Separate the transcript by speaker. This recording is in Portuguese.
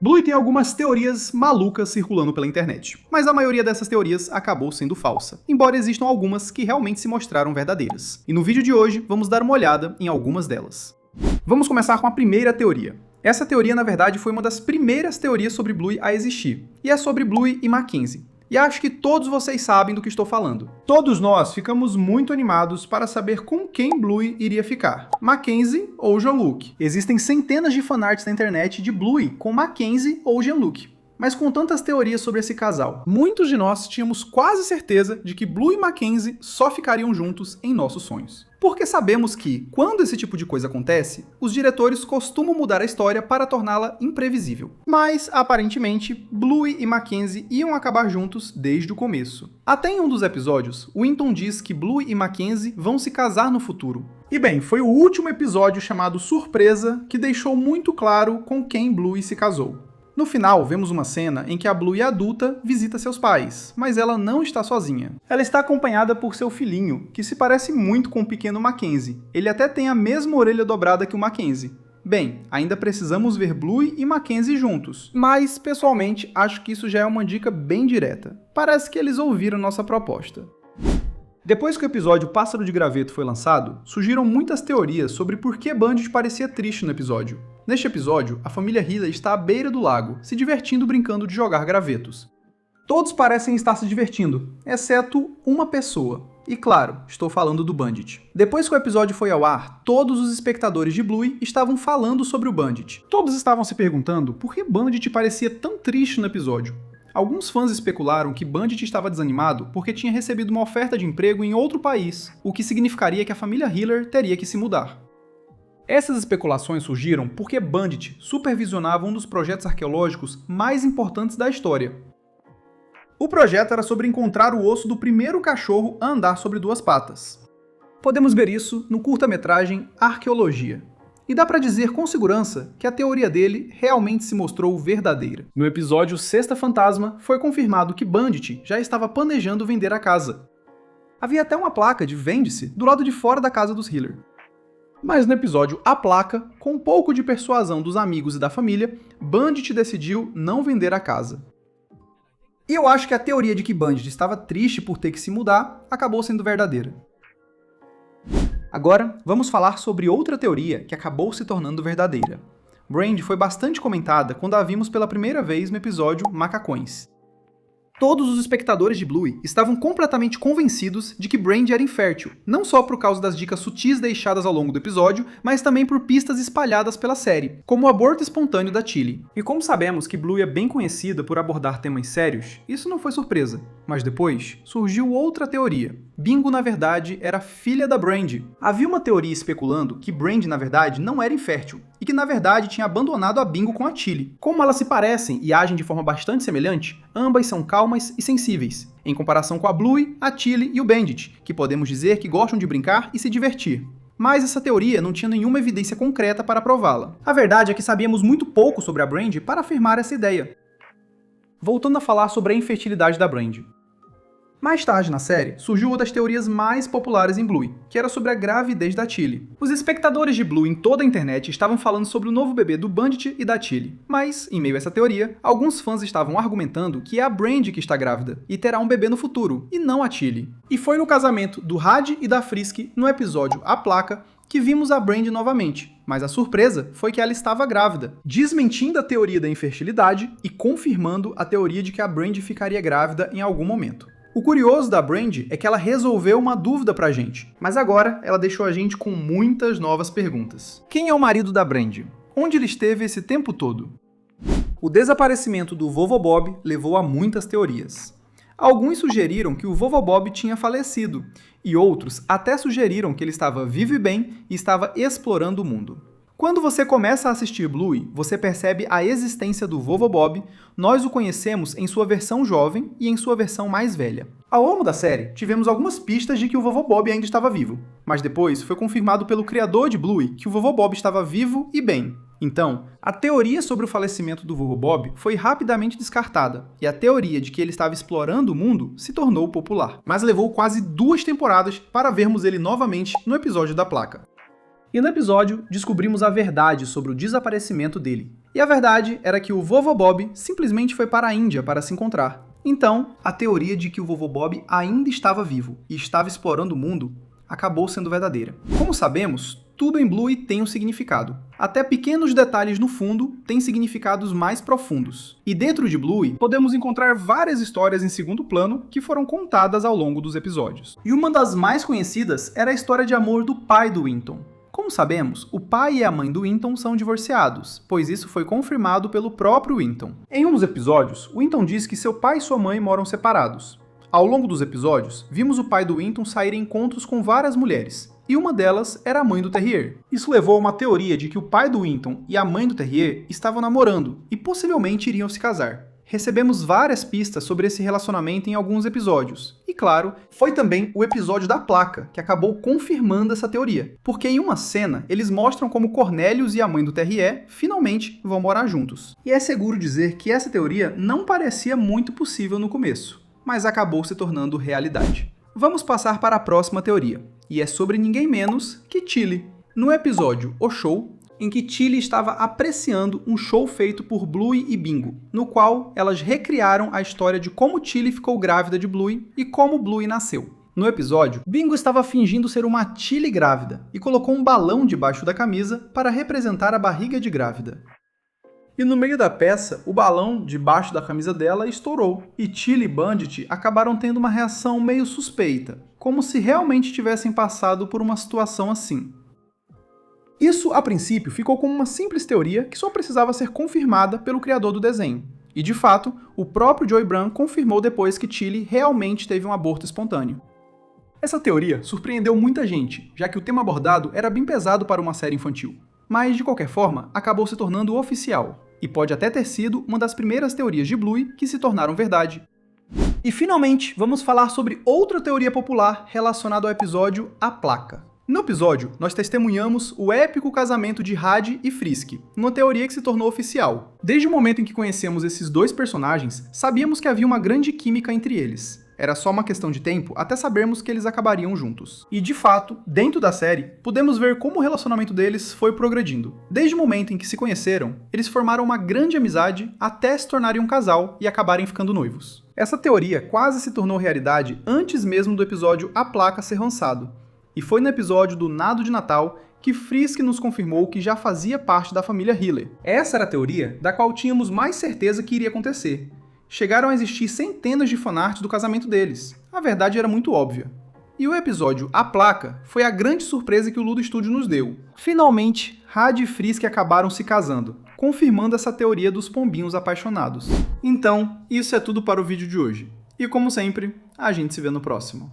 Speaker 1: Bluey tem algumas teorias malucas circulando pela internet, mas a maioria dessas teorias acabou sendo falsa, embora existam algumas que realmente se mostraram verdadeiras. E no vídeo de hoje, vamos dar uma olhada em algumas delas. Vamos começar com a primeira teoria. Essa teoria, na verdade, foi uma das primeiras teorias sobre Bluey a existir, e é sobre Bluey e Mackenzie. E acho que todos vocês sabem do que estou falando. Todos nós ficamos muito animados para saber com quem Bluey iria ficar, Mackenzie ou Jean-Luc. Existem centenas de fanarts na internet de Bluey com Mackenzie ou Jean-Luc. Mas com tantas teorias sobre esse casal, muitos de nós tínhamos quase certeza de que Bluey e Mackenzie só ficariam juntos em nossos sonhos. Porque sabemos que, quando esse tipo de coisa acontece, os diretores costumam mudar a história para torná-la imprevisível. Mas, aparentemente, Bluey e Mackenzie iam acabar juntos desde o começo. Até em um dos episódios, Winton diz que Bluey e Mackenzie vão se casar no futuro. E bem, foi o último episódio chamado Surpresa que deixou muito claro com quem Bluey se casou. No final, vemos uma cena em que a Bluey adulta visita seus pais, mas ela não está sozinha. Ela está acompanhada por seu filhinho, que se parece muito com o pequeno Mackenzie. Ele até tem a mesma orelha dobrada que o Mackenzie. Bem, ainda precisamos ver Bluey e Mackenzie juntos, mas, pessoalmente, acho que isso já é uma dica bem direta. Parece que eles ouviram nossa proposta. Depois que o episódio Pássaro de Graveto foi lançado, surgiram muitas teorias sobre por que Bandit parecia triste no episódio. Neste episódio, a família Healy está à beira do lago, se divertindo brincando de jogar gravetos. Todos parecem estar se divertindo, exceto uma pessoa. E claro, estou falando do Bandit. Depois que o episódio foi ao ar, todos os espectadores de Bluey estavam falando sobre o Bandit. Todos estavam se perguntando por que Bandit parecia tão triste no episódio. Alguns fãs especularam que Bandit estava desanimado porque tinha recebido uma oferta de emprego em outro país, o que significaria que a família Healer teria que se mudar. Essas especulações surgiram porque Bandit supervisionava um dos projetos arqueológicos mais importantes da história. O projeto era sobre encontrar o osso do primeiro cachorro a andar sobre duas patas. Podemos ver isso no curta-metragem Arqueologia. E dá pra dizer com segurança que a teoria dele realmente se mostrou verdadeira. No episódio Sexta Fantasma, foi confirmado que Bandit já estava planejando vender a casa. Havia até uma placa de "Vende-se" do lado de fora da casa dos Healer. Mas no episódio A Placa, com um pouco de persuasão dos amigos e da família, Bandit decidiu não vender a casa. E eu acho que a teoria de que Bandit estava triste por ter que se mudar acabou sendo verdadeira. Agora, vamos falar sobre outra teoria que acabou se tornando verdadeira. Brandy foi bastante comentada quando a vimos pela primeira vez no episódio Macacões. Todos os espectadores de Bluey estavam completamente convencidos de que Brandy era infértil, não só por causa das dicas sutis deixadas ao longo do episódio, mas também por pistas espalhadas pela série, como o aborto espontâneo da Tilly. E como sabemos que Bluey é bem conhecida por abordar temas sérios, isso não foi surpresa. Mas depois, surgiu outra teoria. Bingo, na verdade, era filha da Brandy. Havia uma teoria especulando que Brandy, na verdade, não era infértil, e que, na verdade, tinha abandonado a Bingo com a Tilly. Como elas se parecem e agem de forma bastante semelhante, ambas são calmas e sensíveis, em comparação com a Bluey, a Tilly e o Bandit, que podemos dizer que gostam de brincar e se divertir. Mas essa teoria não tinha nenhuma evidência concreta para prová-la. A verdade é que sabíamos muito pouco sobre a Brandy para afirmar essa ideia. Voltando a falar sobre a infertilidade da Brandy. Mais tarde na série, surgiu uma das teorias mais populares em Bluey, que era sobre a gravidez da Tilly. Os espectadores de Bluey em toda a internet estavam falando sobre o novo bebê do Bandit e da Tilly. Mas, em meio a essa teoria, alguns fãs estavam argumentando que é a Brandy que está grávida, e terá um bebê no futuro, e não a Tilly. E foi no casamento do Had e da Frisk, no episódio A Placa, que vimos a Brandy novamente, mas a surpresa foi que ela estava grávida, desmentindo a teoria da infertilidade e confirmando a teoria de que a Brandy ficaria grávida em algum momento. O curioso da Brandy é que ela resolveu uma dúvida pra gente, mas agora ela deixou a gente com muitas novas perguntas. Quem é o marido da Brandy? Onde ele esteve esse tempo todo? O desaparecimento do Vovô Bob levou a muitas teorias. Alguns sugeriram que o Vovô Bob tinha falecido, e outros até sugeriram que ele estava vivo e bem e estava explorando o mundo. Quando você começa a assistir Bluey, você percebe a existência do Vovô Bob. Nós o conhecemos em sua versão jovem e em sua versão mais velha. Ao longo da série, tivemos algumas pistas de que o Vovô Bob ainda estava vivo, mas depois foi confirmado pelo criador de Bluey que o Vovô Bob estava vivo e bem. Então, a teoria sobre o falecimento do Vovô Bob foi rapidamente descartada, e a teoria de que ele estava explorando o mundo se tornou popular. Mas levou quase 2 temporadas para vermos ele novamente no episódio da placa. E no episódio, descobrimos a verdade sobre o desaparecimento dele. E a verdade era que o Vovô Bob simplesmente foi para a Índia para se encontrar. Então, a teoria de que o Vovô Bob ainda estava vivo e estava explorando o mundo acabou sendo verdadeira. Como sabemos, tudo em Bluey tem um significado. Até pequenos detalhes no fundo têm significados mais profundos. E dentro de Bluey, podemos encontrar várias histórias em segundo plano que foram contadas ao longo dos episódios. E uma das mais conhecidas era a história de amor do pai do Winton. Como sabemos, o pai e a mãe do Winton são divorciados, pois isso foi confirmado pelo próprio Winton. Em um dos episódios, Winton diz que seu pai e sua mãe moram separados. Ao longo dos episódios, vimos o pai do Winton sair em encontros com várias mulheres, e uma delas era a mãe do Terrier. Isso levou a uma teoria de que o pai do Winton e a mãe do Terrier estavam namorando e possivelmente iriam se casar. Recebemos várias pistas sobre esse relacionamento em alguns episódios. E claro, foi também o episódio da placa que acabou confirmando essa teoria. Porque em uma cena, eles mostram como Cornelius e a mãe do Terrier finalmente vão morar juntos. E é seguro dizer que essa teoria não parecia muito possível no começo, mas acabou se tornando realidade. Vamos passar para a próxima teoria, e é sobre ninguém menos que Tilly. No episódio O Show, em que Tilly estava apreciando um show feito por Bluey e Bingo, no qual elas recriaram a história de como Tilly ficou grávida de Bluey e como Bluey nasceu. No episódio, Bingo estava fingindo ser uma Tilly grávida e colocou um balão debaixo da camisa para representar a barriga de grávida. E no meio da peça, o balão debaixo da camisa dela estourou, e Tilly e Bandit acabaram tendo uma reação meio suspeita, como se realmente tivessem passado por uma situação assim. Isso, a princípio, ficou como uma simples teoria que só precisava ser confirmada pelo criador do desenho. E, de fato, o próprio Joey Brand confirmou depois que Tilly realmente teve um aborto espontâneo. Essa teoria surpreendeu muita gente, já que o tema abordado era bem pesado para uma série infantil. Mas, de qualquer forma, acabou se tornando oficial, e pode até ter sido uma das primeiras teorias de Bluey que se tornaram verdade. E, finalmente, vamos falar sobre outra teoria popular relacionada ao episódio A Placa. No episódio, nós testemunhamos o épico casamento de Had e Frisk, uma teoria que se tornou oficial. Desde o momento em que conhecemos esses dois personagens, sabíamos que havia uma grande química entre eles. Era só uma questão de tempo até sabermos que eles acabariam juntos. E, de fato, dentro da série, podemos ver como o relacionamento deles foi progredindo. Desde o momento em que se conheceram, eles formaram uma grande amizade até se tornarem um casal e acabarem ficando noivos. Essa teoria quase se tornou realidade antes mesmo do episódio A Placa ser lançado. E foi no episódio do Nado de Natal que Frisk nos confirmou que já fazia parte da família Hiller. Essa era a teoria da qual tínhamos mais certeza que iria acontecer. Chegaram a existir centenas de fanarts do casamento deles. A verdade era muito óbvia. E o episódio A Placa foi a grande surpresa que o Ludo Studio nos deu. Finalmente, Had e Frisk acabaram se casando, confirmando essa teoria dos pombinhos apaixonados. Então, isso é tudo para o vídeo de hoje. E como sempre, a gente se vê no próximo.